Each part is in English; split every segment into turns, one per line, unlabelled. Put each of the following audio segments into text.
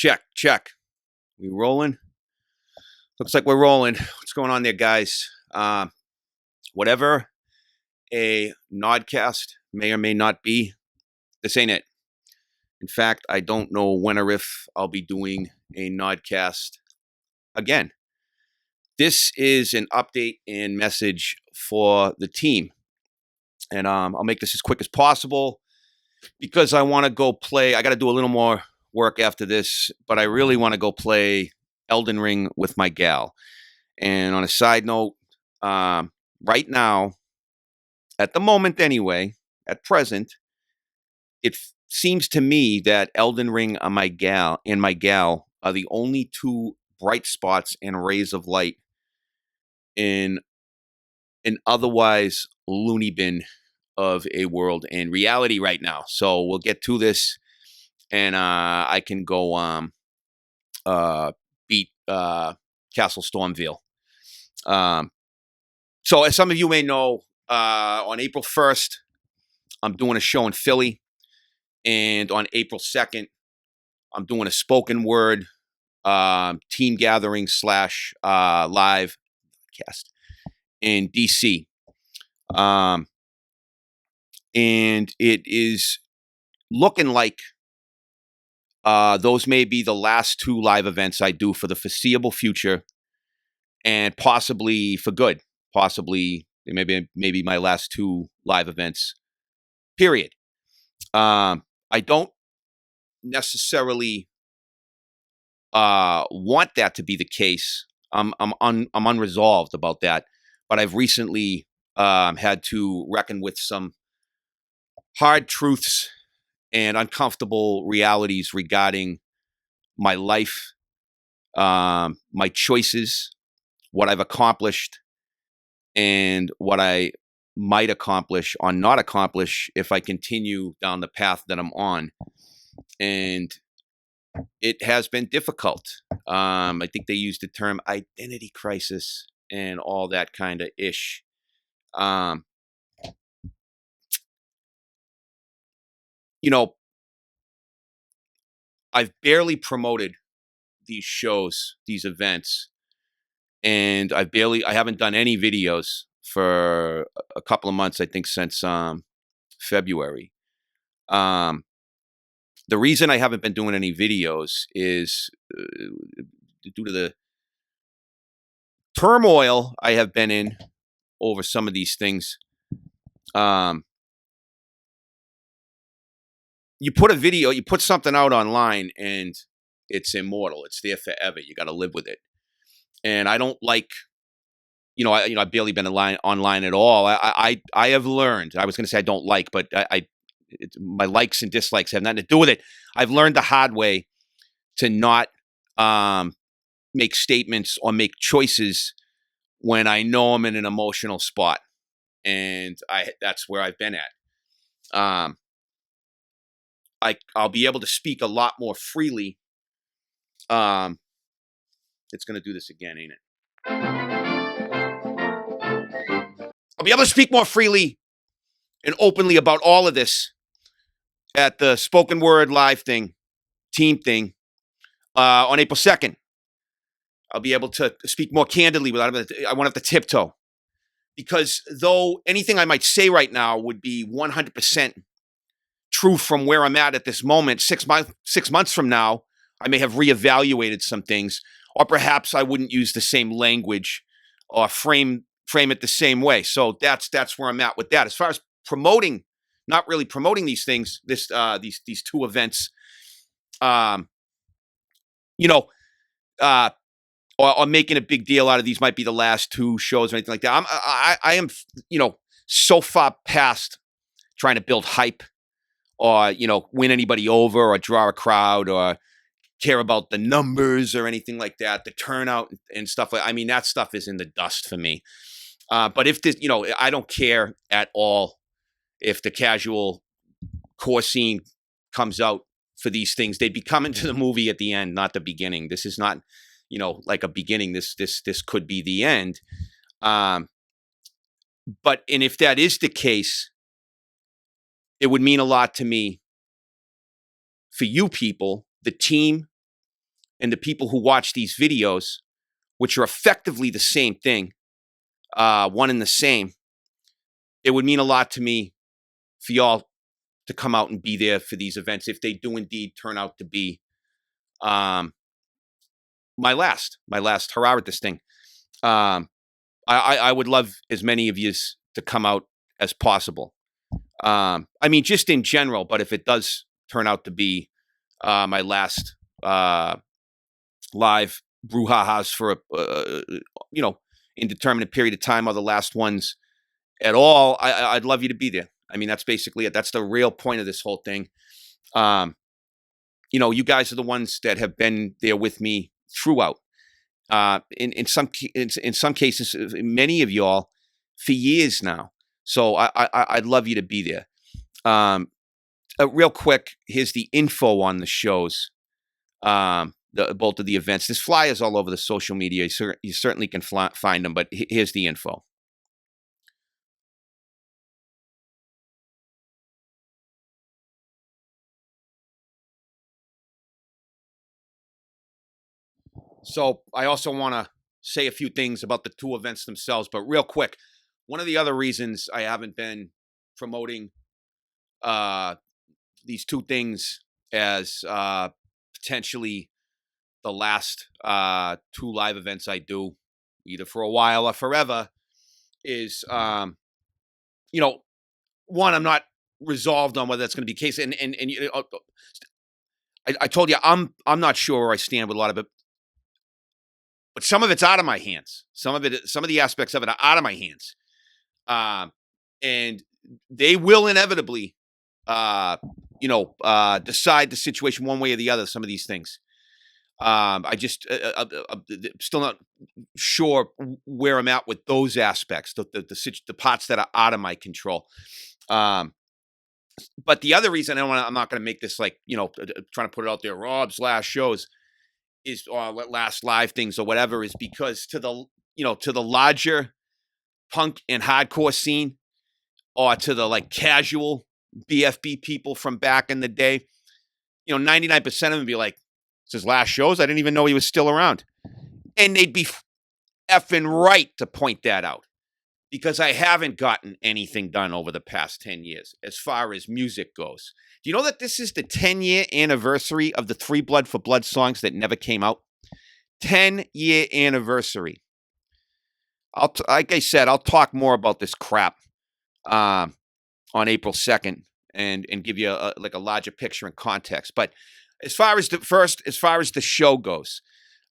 Check. We rolling? Looks like we're rolling. What's going on there, guys? Whatever a Nodcast may or may not be, this ain't it. In fact, I don't know when or if I'll be doing a Nodcast again. This is an update and message for the team. And I'll make this as quick as possible because I want to go play. I got to do a little more work after this, but I really want to go play Elden Ring with my gal. And on a side note, right now, at the moment anyway, at present, it seems to me that Elden Ring and my gal are the only two bright spots and rays of light in an otherwise loony bin of a world and reality right now. So we'll get to this, and I can go beat Castle Stormveil. So as some of you may know, on April 1st, I'm doing a show in Philly, and on April 2nd, I'm doing a spoken word team gathering / live cast in DC. And it is looking like those may be the last two live events I do for the foreseeable future, and possibly for good. Possibly maybe my last two live events, period. I don't necessarily want that to be the case. I'm unresolved about that, but I've recently had to reckon with some hard truths and uncomfortable realities regarding my life, my choices, what I've accomplished, and what I might accomplish or not accomplish if I continue down the path that I'm on. And it has been difficult. I think they use the term identity crisis and all that kind of ish. I've barely promoted these shows, these events, and I haven't done any videos for a couple of months, I think since February. The reason I haven't been doing any videos is due to the turmoil I have been in over some of these things. You put something out online and it's immortal. It's there forever. You got to live with it. And I don't like, I've barely been online at all. I have learned, I was going to say I don't like, but my likes and dislikes have nothing to do with it. I've learned the hard way to not make statements or make choices when I know I'm in an emotional spot. And that's where I've been at. I'll be able to speak a lot more freely. It's going to do this again, ain't it? I'll be able to speak more freely and openly about all of this at the spoken word live team thing, on April 2nd. I'll be able to speak more candidly I won't have to tiptoe. Because though anything I might say right now would be 100% true from where I'm at this moment, 6 months from now, I may have reevaluated some things, or perhaps I wouldn't use the same language or frame it the same way. So that's where I'm at with that. As far as promoting, not really promoting these things, these two events, or making a big deal out of these might be the last two shows or anything like that. I am, so far past trying to build hype or, win anybody over or draw a crowd or care about the numbers or anything like that, the turnout and stuff. That stuff is in the dust for me. But if this, I don't care at all if the casual core scene comes out for these things. They'd be coming to the movie at the end, not the beginning. This is not, like a beginning. This could be the end. And if that is the case, it would mean a lot to me for you people, the team, and the people who watch these videos, which are effectively the same thing, one and the same, it would mean a lot to me for y'all to come out and be there for these events if they do indeed turn out to be my last hurrah at this thing. I would love as many of you to come out as possible. I mean, just in general, but if it does turn out to be my last live brouhahas for a indeterminate period of time, or the last ones at all, I'd love you to be there. I mean, that's basically it. That's the real point of this whole thing. You guys are the ones that have been there with me throughout. In some cases, many of y'all for years now. So I'd love you to be there. Real quick, here's the info on the shows. Both of the events. There's flyers all over the social media. You certainly can find them, but here's the info. So I also want to say a few things about the two events themselves, but real quick, one of the other reasons I haven't been promoting these two things as potentially the last two live events I do, either for a while or forever, is one, I'm not resolved on whether that's going to be the case, and I told you I'm not sure where I stand with a lot of it, but some of it's out of my hands. Some of the aspects of it are out of my hands, and they will inevitably, decide the situation one way or the other. Some of these things. I just still not sure where I'm at with those aspects, the parts that are out of my control. But the other reason I'm not going to make this like, trying to put it out there, Rob's last shows is, or last live things or whatever, is because to the larger punk and hardcore scene, or to the like casual BFB people from back in the day, 99% of them be like, it's his last shows. I didn't even know he was still around. And they'd be effing right to point that out, because I haven't gotten anything done over the past 10 years as far as music goes. Do you know that this is the 10-year anniversary of the 3 Blood for Blood songs that never came out? 10-year anniversary. Like I said, I'll talk more about this crap on April 2nd and give you a larger picture and context. But as far as the show goes,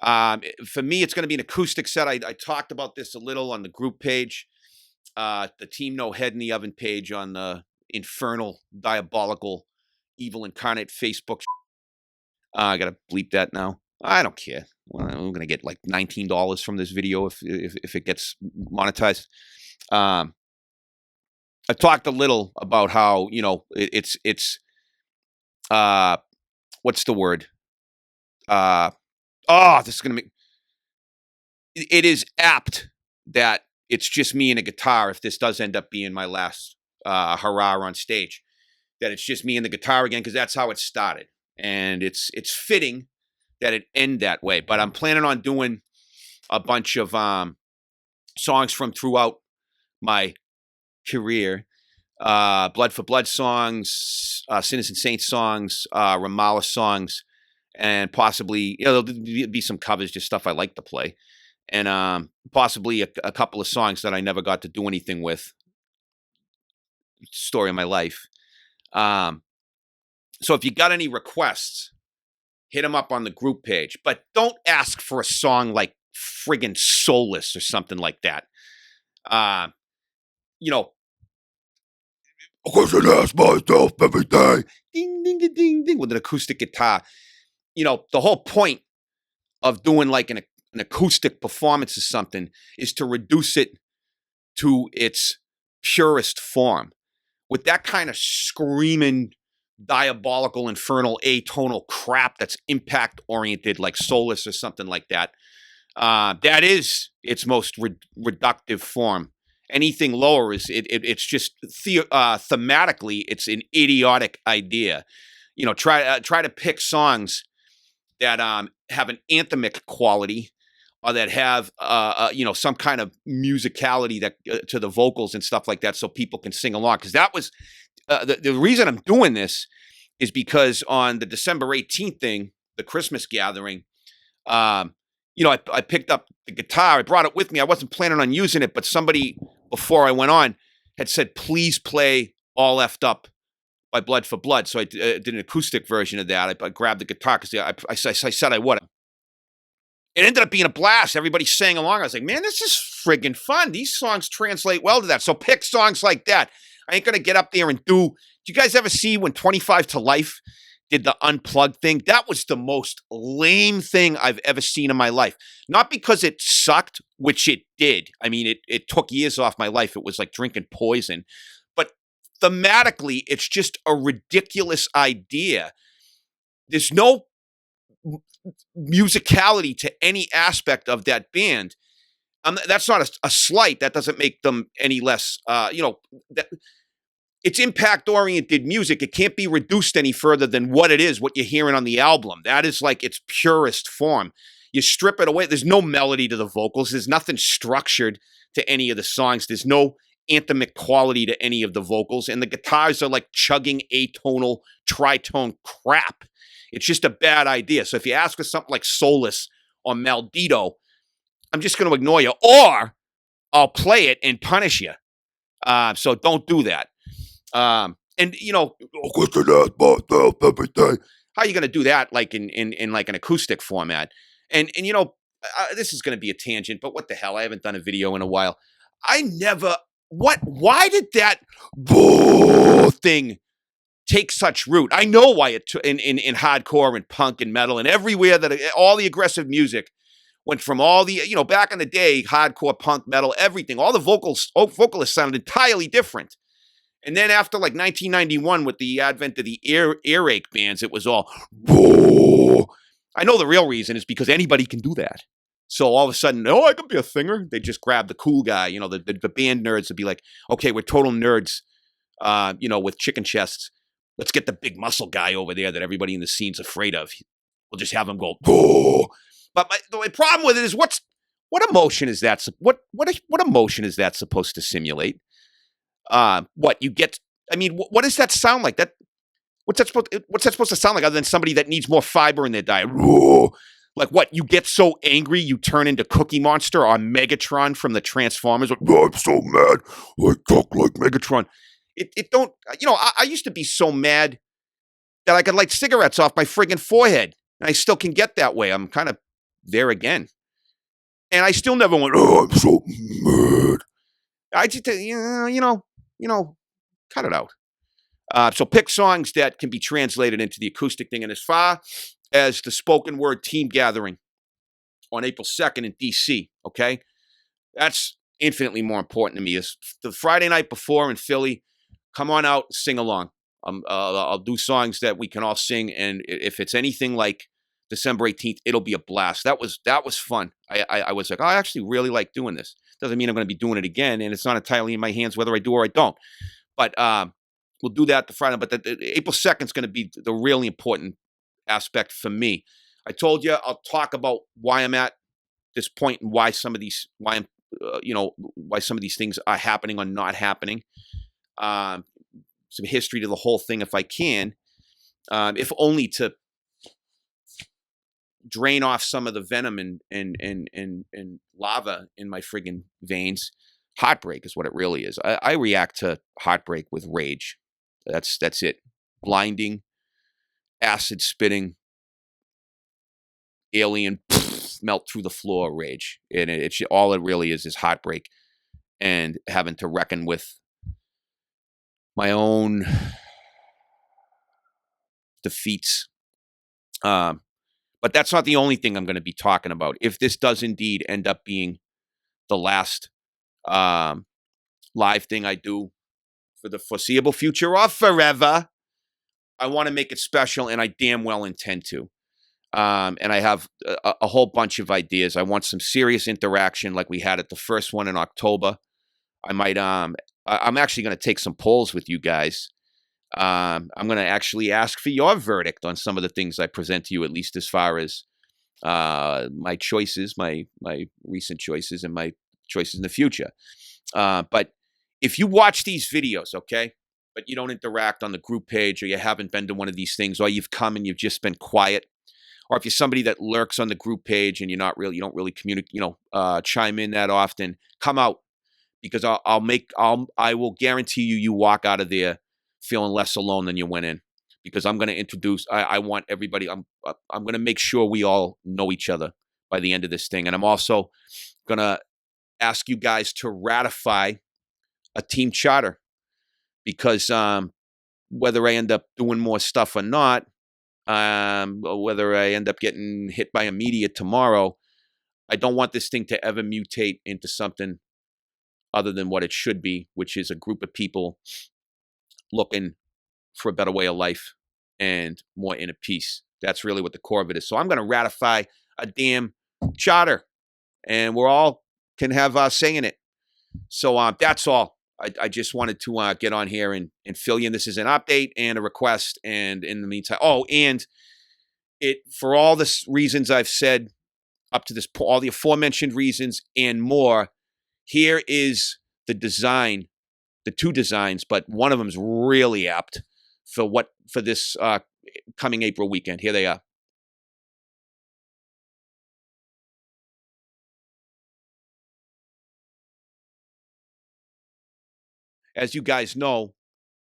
for me, it's going to be an acoustic set. I talked about this a little on the group page, the Team No Head in the Oven page on the infernal, diabolical, evil incarnate Facebook. I got to bleep that now. I don't care. Well, I'm going to get like $19 from this video if it gets monetized. I talked a little about how, it's what's the word? This is going to make... It is apt that it's just me and a guitar, if this does end up being my last hurrah on stage, that it's just me and the guitar again, because that's how it started. And it's fitting that it end that way. But I'm planning on doing a bunch of songs from throughout my career. Blood for Blood songs, Sinners and Saints songs, Ramallah songs, and possibly, there'll be some covers, just stuff I like to play. And possibly a couple of songs that I never got to do anything with. Story of my life. So if you got any requests, hit them up on the group page. But don't ask for a song like friggin' Soulless or something like that. I should ask myself every day. Ding, ding, ding, ding, ding, with an acoustic guitar. The whole point of doing like an acoustic performance or something is to reduce it to its purest form. With that kind of screaming, diabolical, infernal, atonal crap that's impact-oriented, like Soulless or something like that, that is its most reductive form. Anything lower is it's just thematically, it's an idiotic idea. Try to pick songs that have an anthemic quality, or that have some kind of musicality that to the vocals and stuff like that, so people can sing along. Because that was the reason I'm doing this is because on the December 18th thing, the Christmas gathering, I picked up the guitar. I brought it with me. I wasn't planning on using it, but somebody before I went on had said, please play All Effed Up by Blood for Blood. So I did an acoustic version of that. I grabbed the guitar because I said I would. It ended up being a blast. Everybody sang along. I was like, man, this is friggin' fun. These songs translate well to that. So pick songs like that. I ain't going to get up there and do you guys ever see when 25 to Life did the unplugged thing? That was the most lame thing I've ever seen in my life. Not because it sucked, which it did. I mean, it took years off my life. It was like drinking poison. But thematically, it's just a ridiculous idea. There's no musicality to any aspect of that band. That's not a slight. That doesn't make them any less, it's impact-oriented music. It can't be reduced any further than what it is, what you're hearing on the album. That is like its purest form. You strip it away. There's no melody to the vocals. There's nothing structured to any of the songs. There's no anthemic quality to any of the vocals. And the guitars are like chugging atonal, tritone crap. It's just a bad idea. So if you ask for something like Solus or Maldito, I'm just going to ignore you, or I'll play it and punish you. So don't do that. How are you going to do that like in like an acoustic format? And this is going to be a tangent, but what the hell? I haven't done a video in a while. Why did that thing take such root? I know why it in hardcore and punk and metal and everywhere that all the aggressive music went from all the, back in the day, hardcore, punk, metal, everything. All the vocalists sounded entirely different. And then after like 1991 with the advent of the earache bands, it was all, I know the real reason is because anybody can do that. So all of a sudden, I can be a singer. They just grab the cool guy. The band nerds would be like, okay, we're total nerds, with chicken chests. Let's get the big muscle guy over there that everybody in the scene's afraid of. We'll just have him go, boo. But my problem with it is what emotion is that? What emotion is that supposed to simulate? What does that sound like? What's that supposed to sound like other than somebody that needs more fiber in their diet? Like what? You get so angry you turn into Cookie Monster or Megatron from the Transformers. Like, I'm so mad. I talk like Megatron. I used to be so mad that I could light cigarettes off my friggin' forehead. And I still can get that way. I'm kind of there again. And I still never went, I'm so mad. I just, cut it out. So pick songs that can be translated into the acoustic thing. And as far as the spoken word team gathering on April 2nd in D.C., okay? That's infinitely more important to me. Is the Friday night before in Philly, come on out, sing along. I'll do songs that we can all sing, and if it's anything like December 18th, it'll be a blast. That was fun. I was like, I actually really like doing this. Doesn't mean I'm going to be doing it again, and it's not entirely in my hands whether I do or I don't. But we'll do that the Friday. But the April 2nd is going to be the really important aspect for me. I told you I'll talk about why I'm at this point and why some of these why some of these things are happening or not happening. Some history to the whole thing if I can, if only to drain off some of the venom and lava in my friggin' veins. Heartbreak is what it really is. I react to heartbreak with rage. That's it. Blinding, acid spitting, alien melt through the floor rage. And it's all it really is heartbreak and having to reckon with my own defeats. But that's not the only thing I'm going to be talking about. If this does indeed end up being the last live thing I do for the foreseeable future or forever, I want to make it special, and I damn well intend to. And I have a whole bunch of ideas. I want some serious interaction like we had at the first one in October. I might, I'm actually going to take some polls with you guys I'm going to actually ask for your verdict on some of the things I present to you, at least as far as my choices, my recent choices, and my choices in the future. But if you watch these videos, okay, but you don't interact on the group page, or you haven't been to one of these things, or you've come and you've just been quiet, or if you're somebody that lurks on the group page and you don't really communicate, chime in that often, come out, because I will guarantee you walk out of there feeling less alone than you went in, because I'm going to introduce. I want everybody. I'm going to make sure we all know each other by the end of this thing, and I'm also going to ask you guys to ratify a team charter, because whether I end up doing more stuff or not, or whether I end up getting hit by a media tomorrow, I don't want this thing to ever mutate into something other than what it should be, which is a group of people looking for a better way of life and more inner peace. That's really what the core of it is. So I'm going to ratify a damn charter, and we're all can have say in it. So that's all. I just wanted to get on here and fill you in. This is an update and a request. And in the meantime, and for all the reasons I've said up to this point, all the aforementioned reasons and more, here is the design, the two designs, but one of them is really apt for this coming April weekend. Here they are. As you guys know,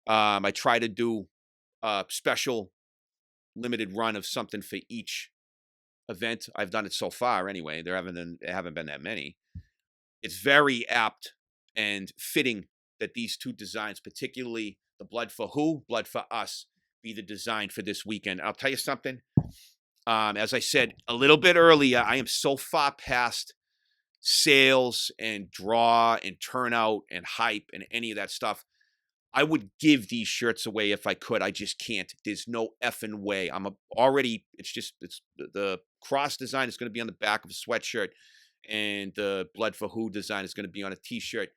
I try to do a special limited run of something for each event. I've done it so far anyway. There haven't been that many. It's very apt and fitting that these two designs, particularly the Blood for Who, Blood for Us, be the design for this weekend. I'll tell you something. As I said a little bit earlier, I am so far past sales and draw and turnout and hype and any of that stuff. I would give these shirts away if I could. I just can't. There's no effing way. It's the cross design is going to be on the back of a sweatshirt, and the Blood for Who design is going to be on a t-shirt.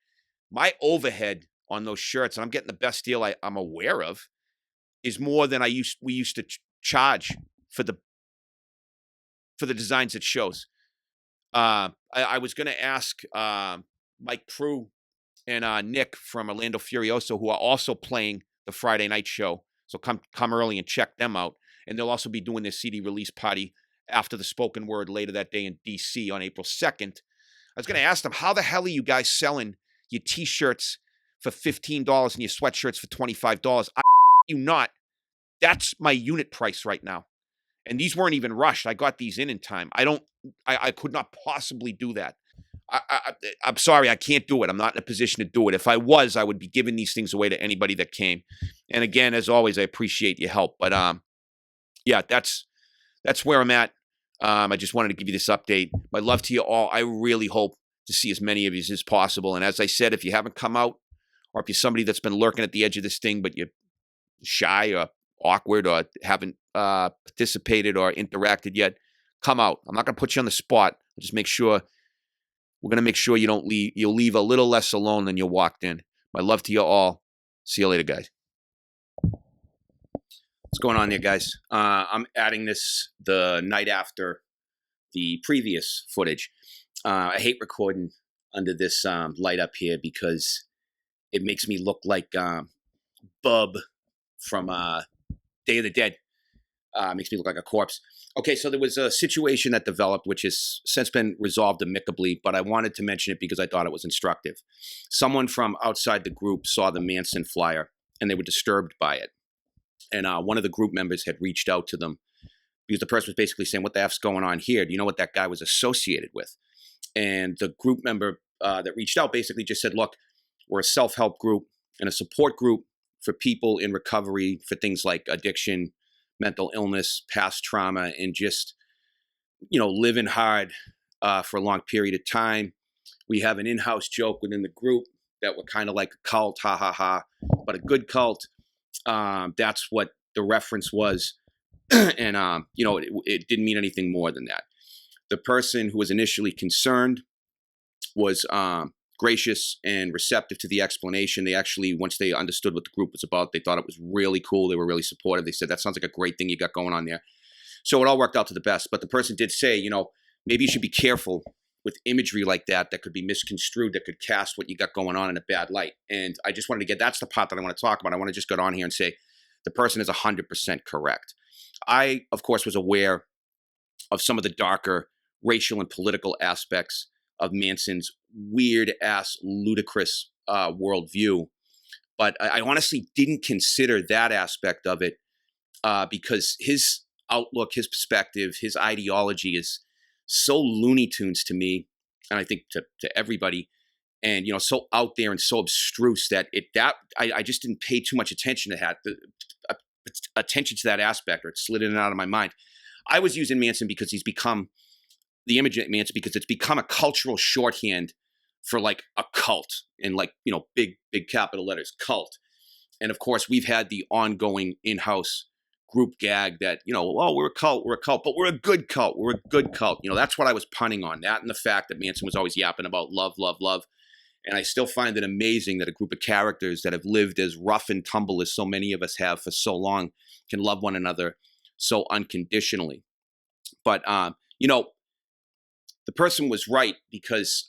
My overhead on those shirts, and I'm getting the best deal I'm aware of, is more than we used to charge for the designs it shows. I was going to ask Mike Prue and Nick from Orlando Furioso, who are also playing the Friday night show. So come early and check them out. And they'll also be doing their CD release party after the spoken word later that day in DC on April 2nd. I was going to ask them, how the hell are you guys selling your t-shirts for $15 and your sweatshirts for $25? You not. That's my unit price right now. And these weren't even rushed. I got these in time. I could not possibly do that. I'm sorry, I can't do it. I'm not in a position to do it. If I was, I would be giving these things away to anybody that came. And again, as always, I appreciate your help. But yeah, that's where I'm at. I just wanted to give you this update. My love to you all. I really hope to see as many of you as possible. And as I said, if you haven't come out, or if you're somebody that's been lurking at the edge of this thing, but you're shy or awkward or haven't participated or interacted yet, come out. I'm not going to put you on the spot. Just make sure. We're going to make sure you'll leave a little less alone than you walked in. My love to you all. See you later, guys. What's going on there, guys? I'm adding this the night after the previous footage. I hate recording under this light up here because it makes me look like Bub from Day of the Dead. Makes me look like a corpse. Okay, so there was a situation that developed, which has since been resolved amicably, but I wanted to mention it because I thought it was instructive. Someone from outside the group saw the Manson flyer, and they were disturbed by it. And one of the group members had reached out to them because the person was basically saying, what the F's going on here? Do you know what that guy was associated with? And the group member that reached out basically just said, look, we're a self-help group and a support group for people in recovery for things like addiction, mental illness, past trauma, and just, living hard for a long period of time. We have an in-house joke within the group that we're kind of like a cult, ha ha ha, but a good cult. That's what the reference was. And, it didn't mean anything more than that. The person who was initially concerned was gracious and receptive to the explanation. They actually, once they understood what the group was about, they thought it was really cool. They were really supportive. They said, that sounds like a great thing you got going on there. So it all worked out to the best. But the person did say, maybe you should be careful with imagery like that could be misconstrued, that could cast what you got going on in a bad light. And I just wanted to that's the part that I want to talk about. I want to just get on here and say the person is 100% correct. I, of course, was aware of some of the darker racial and political aspects of Manson's weird-ass, ludicrous worldview. But I honestly didn't consider that aspect of it because his outlook, his perspective, his ideology is so Looney Tunes to me, and I think to everybody, and so out there and so abstruse that I just didn't pay too much attention to that aspect, or it slid in and out of my mind. I was using Manson because he's become the image of Manson because it's become a cultural shorthand for like a cult in big capital letters, cult. And of course, we've had the ongoing in-house group gag that, we're a cult, but we're a good cult. We're a good cult. That's what I was punning on, that and the fact that Manson was always yapping about love, love, love. And I still find it amazing that a group of characters that have lived as rough and tumble as so many of us have for so long can love one another so unconditionally. But, the person was right because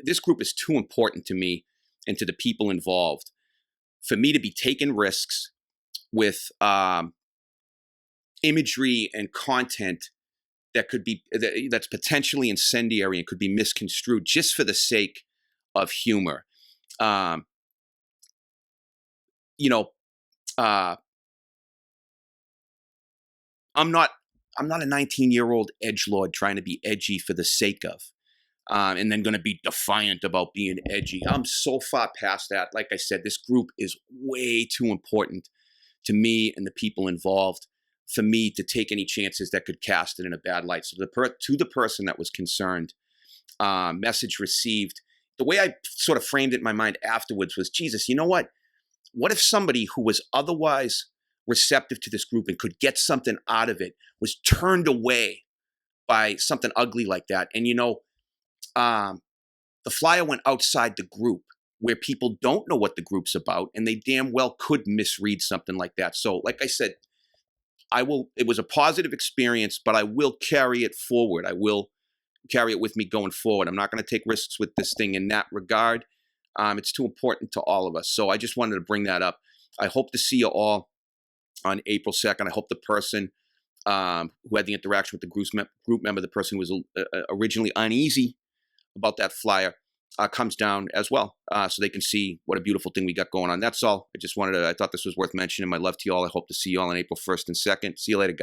this group is too important to me and to the people involved for me to be taking risks with imagery and content that's potentially incendiary and could be misconstrued just for the sake of humor. I'm not a 19-year-old edgelord trying to be edgy for the sake of, and then going to be defiant about being edgy. I'm so far past that. Like I said, this group is way too important to me and the people involved for me to take any chances that could cast it in a bad light. So to the person that was concerned, message received. The way I sort of framed it in my mind afterwards was, Jesus, you know what? What if somebody who was otherwise receptive to this group and could get something out of it was turned away by something ugly like that? And the flyer went outside the group where people don't know what the group's about, and they damn well could misread something like that. So like I said, it was a positive experience, but I will carry it forward. I will carry it with me going forward. I'm not going to take risks with this thing in that regard. It's too important to all of us. So I just wanted to bring that up. I hope to see you all on April 2nd. I hope the person who had the interaction with the group member, the person who was originally uneasy about that flyer, comes down as well, so they can see what a beautiful thing we got going on. That's all. I thought this was worth mentioning. My love to you all. I hope to see you all on April 1st and 2nd. See you later, guys.